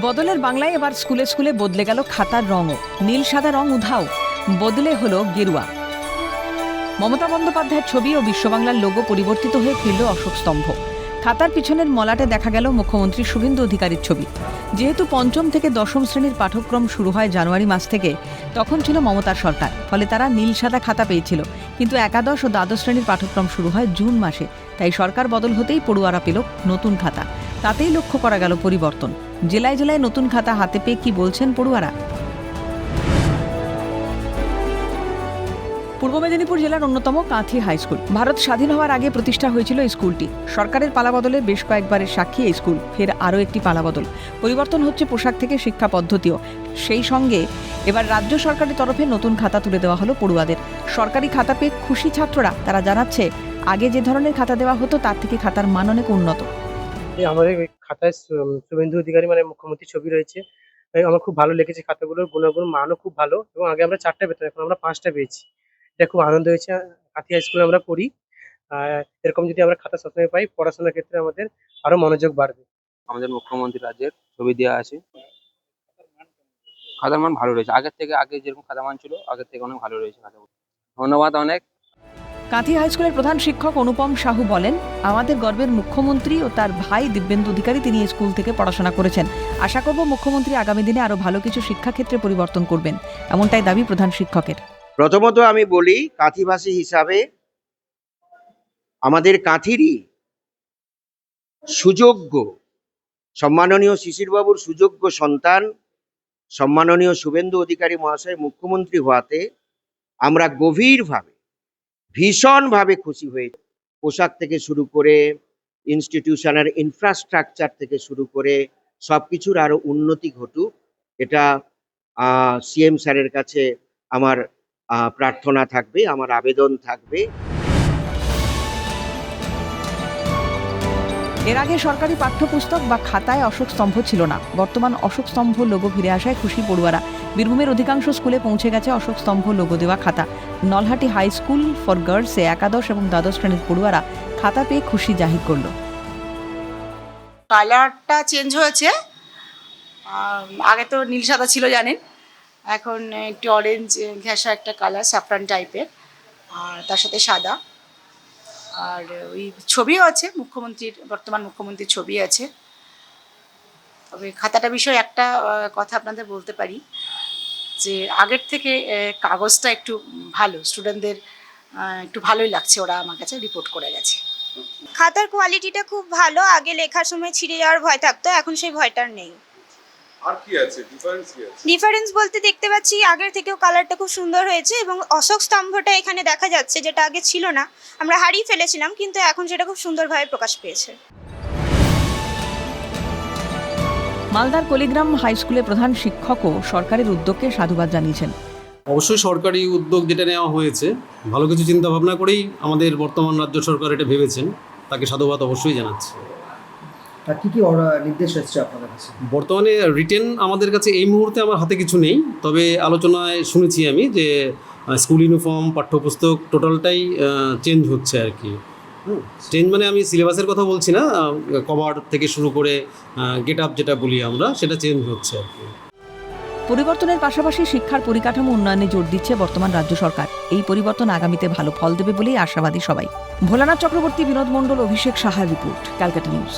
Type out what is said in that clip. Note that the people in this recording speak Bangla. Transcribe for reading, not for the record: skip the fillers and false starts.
বদলের বাংলায় এবার স্কুলে স্কুলে বদলে গেল খাতার রঙও। নীল সাদা রং উধাও, বদলে হলো গেরুয়া। মমতা বন্দ্যোপাধ্যায়ের ছবি ও বিশ্ববাংলার লোগো পরিবর্তিত হয়ে ফিরল অশোক স্তম্ভ। খাতার পিছনের মলাটে দেখা গেল মুখ্যমন্ত্রী শুভেন্দু অধিকারীর ছবি। যেহেতু পঞ্চম থেকে দশম শ্রেণীর পাঠ্যক্রম শুরু হয় জানুয়ারি মাস থেকে, তখন ছিল মমতার সরকার, ফলে তারা নীল সাদা খাতা পেয়েছিল। কিন্তু একাদশ ও দ্বাদশ শ্রেণীর পাঠ্যক্রম শুরু হয় জুন মাসে, তাই সরকার বদল হতেই পড়ুয়ারা পেল নতুন খাতা। তাতেই লক্ষ্য করা গেল পরিবর্তন। জেলায় জেলায় নতুন খাতা হাতে পেয়ে কি বলছেন পড়ুয়ারা? পূর্ব মেদিনীপুর জেলার অন্যতম কাঁথি হাই স্কুল। ভারত স্বাধীন হওয়ার আগে প্রতিষ্ঠা হয়েছিল এই স্কুলটি। সরকারের পালাবদলে বেশ কয়েকবারের সাক্ষী এই স্কুল। ফের আরও একটি পালাবদল। পরিবর্তন হচ্ছে পোশাক থেকে শিক্ষা পদ্ধতিও। সেই সঙ্গে এবার রাজ্য সরকারের তরফে নতুন খাতা তুলে দেওয়া হলো পড়ুয়াদের। সরকারি খাতা পেয়ে খুশি ছাত্ররা। তারা জানাচ্ছে, আগে যে ধরনের খাতা দেওয়া হতো তার থেকে খাতার মান অনেক উন্নত। আমাদের খাতায় শুভেন্দু অধিকারী মানে মুখ্যমন্ত্রীর ছবি রয়েছে। তাই আমার খুব ভালো লেগেছে। খাতাগুলোর গুণাগুণ মানও খুব ভালো, এবং আগে আমরা 4টা পেতাম, এখন আমরা 5টা পেয়েছি। এটা খুব আনন্দ হয়েছে। কাঁথি হাই স্কুলে আমরা পড়ি। এরকম যদি আমরা খাতা সবসময় পাই, পড়াশোনার ক্ষেত্রে আমাদের আরো মনোযোগ বাড়বে। আমাদের মুখ্যমন্ত্রী রাজ্যের ছবি দেওয়া আছে। খাতার মান ভালো রয়েছে, আগে যেরকম খাতার মান ছিল আগের থেকে অনেক ভালো রয়েছে খাতাগুলো। ধন্যবাদ অনেক। কাঁথি হাই স্কুলের প্রধান শিক্ষক অনুপম সাহু বলেন, আমাদের গর্বের মুখ্যমন্ত্রী ও তার ভাই দিব্যেন্দু অধিকারী, তিনি এই স্কুল থেকে পড়াশোনা করেছেন। আশা করব মুখ্যমন্ত্রী আগামী দিনে আরো ভালো কিছু শিক্ষাক্ষেত্রে পরিবর্তন করবেন, এমনটাই দাবি প্রধান শিক্ষকের। প্রথমত আমি বলি, কাঁথিভাষী হিসাবে আমাদের কাঁথিরই সুযোগ্য, সম্মাননীয় শিশিরবাবুর সুযোগ্য সন্তান সম্মাননীয় শুভেন্দু অধিকারী মহাশয় মুখ্যমন্ত্রী হওয়াতে আমরা গভীরভাবে, ভীষণভাবে খুশি হয়েছি। পোশাক থেকে শুরু করে ইনস্টিটিউশনের ইনফ্রাস্ট্রাকচার থেকে শুরু করে সবকিছুর আরো উন্নতি ঘটুক, এটা সিএম স্যারের কাছে আমার প্রার্থনা থাকবে, আমার আবেদন থাকবে। এর আগে সরকারি পাঠ্যপুস্তক বা খাতায় অশোক স্তম্ভ ছিল না। বর্তমান অশোক স্তম্ভ লোগো ফিরে আসায় খুশি পড়ুয়ারা। বীরভূমের অধিকাংশ স্কুলে পৌঁছে গেছে অশোক স্তম্ভ লোগো দেওয়া খাতা। নলহাটি হাই স্কুল ফর গার্লসে একাদশ এবং দ্বাদশ শ্রেণীর পড়ুয়ারা খাতা পেয়ে খুশি জাহির করল। কালারটা চেঞ্জ হয়েছে। আগে তো নীল সাদা ছিল জানেন, এখন একটু অরেঞ্জ ঘেঁষা একটা কালার, স্যাফরান টাইপের, আর তার সাথে সাদা। আর ওই ছবিও আছে, বর্তমান মুখ্যমন্ত্রীর ছবি আছে। তবে খাতাটা বিষয়ে একটা কথা আপনাদের বলতে পারি, যে আগের থেকে কাগজটা একটু ভালো, স্টুডেন্টদের একটু ভালোই লাগছে, ওরা আমার কাছে রিপোর্ট করে গেছে। খাতার কোয়ালিটিটা খুব ভালো। আগে লেখার সময় ছিঁড়ে যাওয়ার ভয় থাকতো, এখন সেই ভয়টার নেই। আর কি আছে ডিফারেন্স? কি আছে ডিফারেন্স বলতে দেখতে পাচ্ছি আগের থেকেও কালারটা খুব সুন্দর হয়েছে, এবং অশোক স্তম্ভটা এখানে দেখা যাচ্ছে, যেটা আগে ছিল না, আমরা হারিয়ে ফেলেছিলাম, কিন্তু এখন সেটা খুব সুন্দরভাবে প্রকাশ পেয়েছে। মালদার কলিগ্রাম হাই স্কুলের প্রধান শিক্ষকও সরকারের উদ্যোগকে সাধুবাদ জানিয়েছেন। অবশ্যই সরকারি উদ্যোগ যেটা নেওয়া হয়েছে, ভালো কিছু চিন্তা ভাবনা করেই আমাদের বর্তমান রাজ্য সরকার এটা ভেবেছেন, তাকে সাধুবাদ অবশ্যই জানাচ্ছি। আর কি নির্দেশ এসেছে আপনাদের কাছে? বর্তমানে রিটেন আমাদের কাছে এই মুহূর্তে আমার হাতে কিছু নেই, তবে আলোচনায় শুনেছি আমি যে স্কুল ইউনিফর্ম, পাঠ্যপুস্তক টোটালটাই চেঞ্জ হচ্ছে আর কি। চেঞ্জ মানে আমি সিলেবাসের কথা বলছি না, কভার থেকে শুরু করে গেট আপ যেটা বলি আমরা, সেটা চেঞ্জ হচ্ছে আর কি। পরিবর্তনের পাশাপাশি শিক্ষার পরিকাঠামো উন্নয়নে জোর দিচ্ছে বর্তমান রাজ্য সরকার। এই পরিবর্তন আগামীতে ভালো ফল দেবে বলেই আশাবাদী সবাই। ভোলানাথ চক্রবর্তী, বিনোদ মণ্ডল, অভিষেক সাহার রিপোর্ট, ক্যালকাটা নিউজ।